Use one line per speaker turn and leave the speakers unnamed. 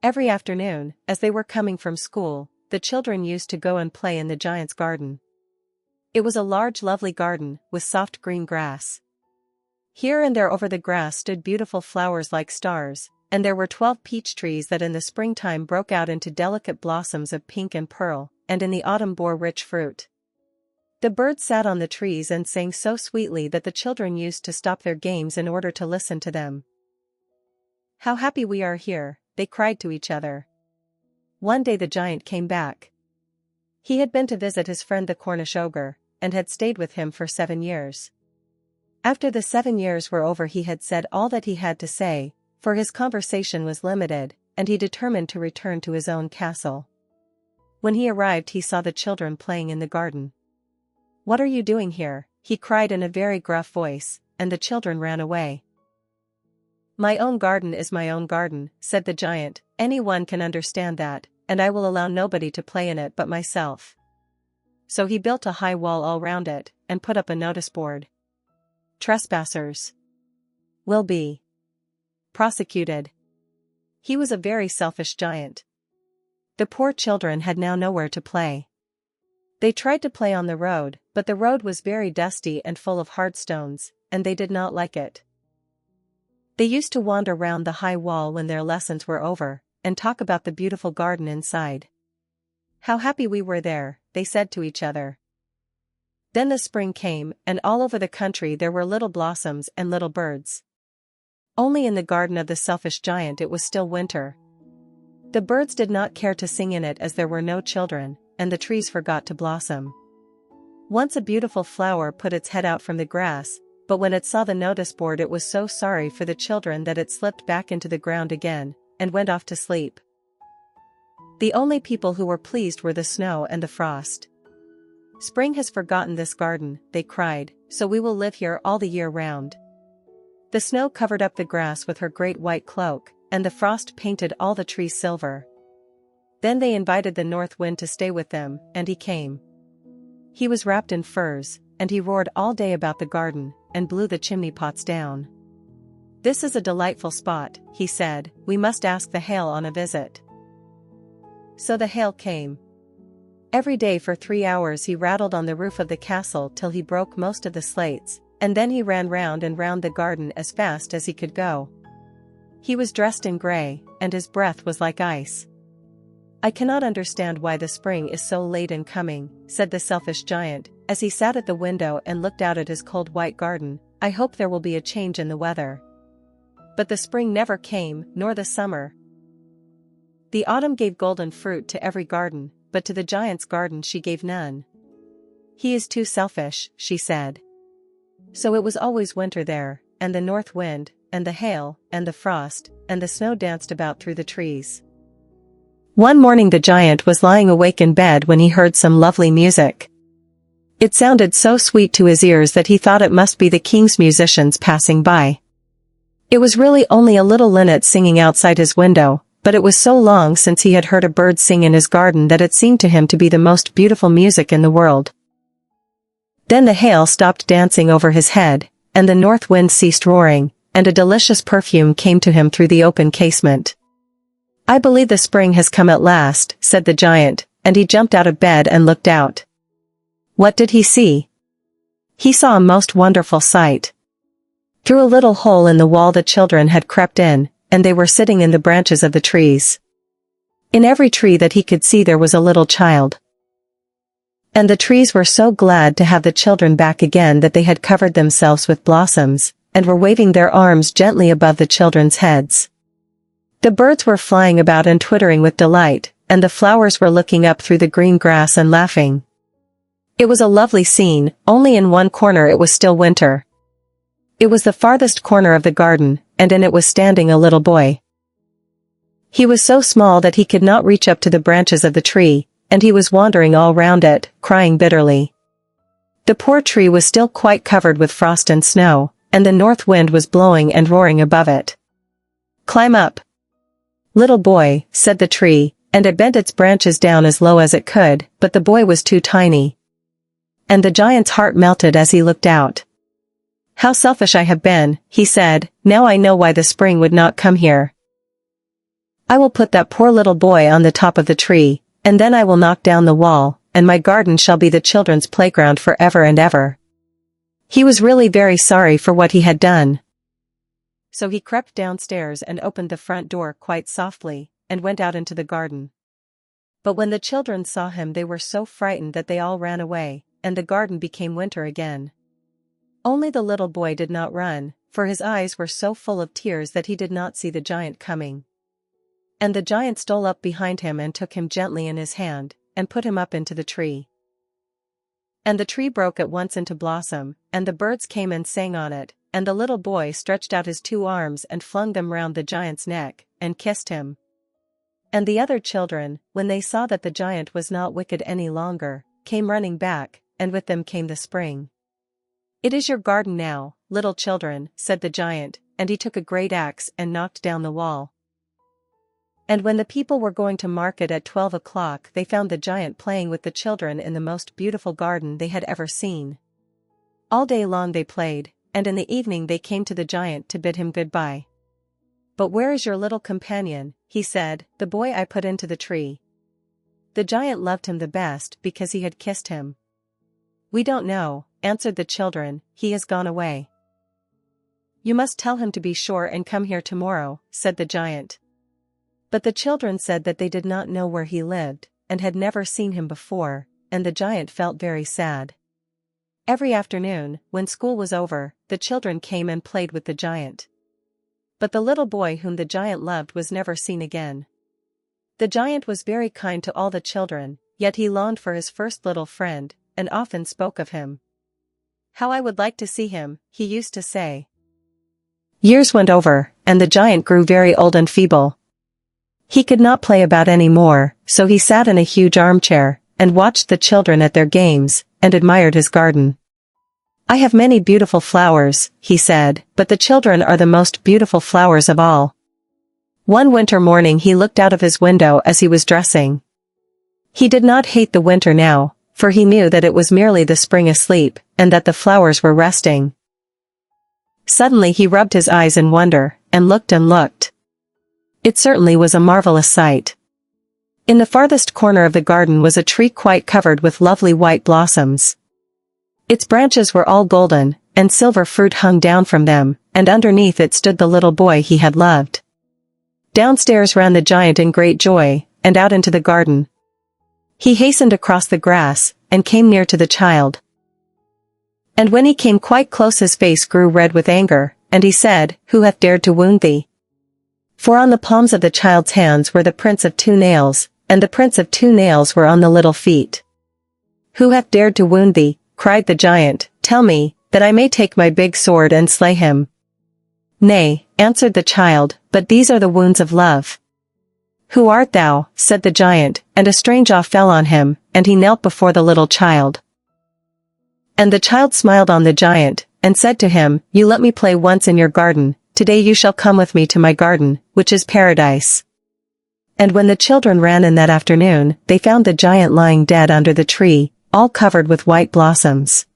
Every afternoon, as they were coming from school, the children used to go and play in the giant's garden. It was a large lovely garden, with soft green grass. Here and there over the grass stood beautiful flowers like stars, and there were 12 peach trees that in the springtime broke out into delicate blossoms of pink and pearl, and in the autumn bore rich fruit. The birds sat on the trees and sang so sweetly that the children used to stop their games in order to listen to them. "How happy we are here," they cried to each other. One day the giant came back. He had been to visit his friend the Cornish ogre, and had stayed with him for 7 years. After the 7 years were over he had said all that he had to say, for his conversation was limited, and he determined to return to his own castle. When he arrived he saw the children playing in the garden. "What are you doing here?" he cried in a very gruff voice, and the children ran away. "My own garden is my own garden," said the giant, "anyone can understand that, and I will allow nobody to play in it but myself." So he built a high wall all round it, and put up a notice board. "Trespassers will be prosecuted." He was a very selfish giant. The poor children had now nowhere to play. They tried to play on the road, but the road was very dusty and full of hard stones, and they did not like it. They used to wander round the high wall when their lessons were over, and talk about the beautiful garden inside. "How happy we were there," they said to each other. Then the spring came, and all over the country there were little blossoms and little birds. Only in the garden of the selfish giant it was still winter. The birds did not care to sing in it as there were no children, and the trees forgot to blossom. Once a beautiful flower put its head out from the grass, but when it saw the notice board it was so sorry for the children that it slipped back into the ground again, and went off to sleep. The only people who were pleased were the snow and the frost. "Spring has forgotten this garden," they cried, "so we will live here all the year round." The snow covered up the grass with her great white cloak, and the frost painted all the trees silver. Then they invited the north wind to stay with them, and he came. He was wrapped in furs, and he roared all day about the garden, and blew the chimney pots down. "This is a delightful spot," he said, "we must ask the hail on a visit." So the hail came. Every day for 3 hours he rattled on the roof of the castle till he broke most of the slates, and then he ran round and round the garden as fast as he could go. He was dressed in grey, and his breath was like ice. "I cannot understand why the spring is so late in coming," said the selfish giant, as he sat at the window and looked out at his cold white garden. "I hope there will be a change in the weather." But the spring never came, nor the summer. The autumn gave golden fruit to every garden, but to the giant's garden she gave none. "He is too selfish," she said. So it was always winter there, and the north wind, and the hail, and the frost, and the snow danced about through the trees. One morning the giant was lying awake in bed when he heard some lovely music. It sounded so sweet to his ears that he thought it must be the king's musicians passing by. It was really only a little linnet singing outside his window, but it was so long since he had heard a bird sing in his garden that it seemed to him to be the most beautiful music in the world. Then the hail stopped dancing over his head, and the north wind ceased roaring, and a delicious perfume came to him through the open casement. "I believe the spring has come at last," said the giant, and he jumped out of bed and looked out. What did he see? He saw a most wonderful sight. Through a little hole in the wall the children had crept in, and they were sitting in the branches of the trees. In every tree that he could see there was a little child. And the trees were so glad to have the children back again that they had covered themselves with blossoms, and were waving their arms gently above the children's heads. The birds were flying about and twittering with delight, and the flowers were looking up through the green grass and laughing. It was a lovely scene, only in one corner it was still winter. It was the farthest corner of the garden, and in it was standing a little boy. He was so small that he could not reach up to the branches of the tree, and he was wandering all round it, crying bitterly. The poor tree was still quite covered with frost and snow, and the north wind was blowing and roaring above it. "Climb up, little boy," said the tree, and it bent its branches down as low as it could, but the boy was too tiny. And the giant's heart melted as he looked out. "How selfish I have been," he said, "now I know why the spring would not come here." I will put that poor little boy on the top of the tree, and then I will knock down the wall, and my garden shall be the children's playground forever and ever." He was really very sorry for what he had done. So he crept downstairs and opened the front door quite softly, and went out into the garden. But when the children saw him, they were so frightened that they all ran away, and the garden became winter again. Only the little boy did not run, for his eyes were so full of tears that he did not see the giant coming. And the giant stole up behind him and took him gently in his hand, and put him up into the tree. And the tree broke at once into blossom, and the birds came and sang on it, and the little boy stretched out his 2 arms and flung them round the giant's neck, and kissed him. And the other children, when they saw that the giant was not wicked any longer, came running back, and with them came the spring. "It is your garden now, little children," said the giant, and he took a great axe and knocked down the wall. And when the people were going to market at 12 o'clock, they found the giant playing with the children in the most beautiful garden they had ever seen. All day long they played, and in the evening they came to the giant to bid him goodbye. "But where is your little companion?" he said, "the boy I put into the tree." The giant loved him the best because he had kissed him. "We don't know," answered the children, "he has gone away." "You must tell him to be sure and come here tomorrow," said the giant. But the children said that they did not know where he lived, and had never seen him before, and the giant felt very sad. Every afternoon, when school was over, the children came and played with the giant. But the little boy whom the giant loved was never seen again. The giant was very kind to all the children, yet he longed for his first little friend, and often spoke of him. "How I would like to see him," he used to say. Years went over, and the giant grew very old and feeble. He could not play about any more, so he sat in a huge armchair, and watched the children at their games, and admired his garden. "I have many beautiful flowers," he said, "but the children are the most beautiful flowers of all." One winter morning he looked out of his window as he was dressing. He did not hate the winter now, for he knew that it was merely the spring asleep, and that the flowers were resting. Suddenly he rubbed his eyes in wonder, and looked and looked. It certainly was a marvelous sight. In the farthest corner of the garden was a tree quite covered with lovely white blossoms. Its branches were all golden, and silver fruit hung down from them, and underneath it stood the little boy he had loved. Downstairs ran the giant in great joy, and out into the garden. He hastened across the grass, and came near to the child. And when he came quite close his face grew red with anger, and he said, "Who hath dared to wound thee?" For on the palms of the child's hands were the prints of 2 nails, and the prints of 2 nails were on the little feet. "Who hath dared to wound thee?" cried the giant. "Tell me, that I may take my big sword and slay him." "Nay," answered the child, "but these are the wounds of love." "Who art thou?" said the giant, and a strange awe fell on him, and he knelt before the little child. And the child smiled on the giant, and said to him, "You let me play once in your garden, today you shall come with me to my garden, which is paradise." And when the children ran in that afternoon, they found the giant lying dead under the tree, all covered with white blossoms.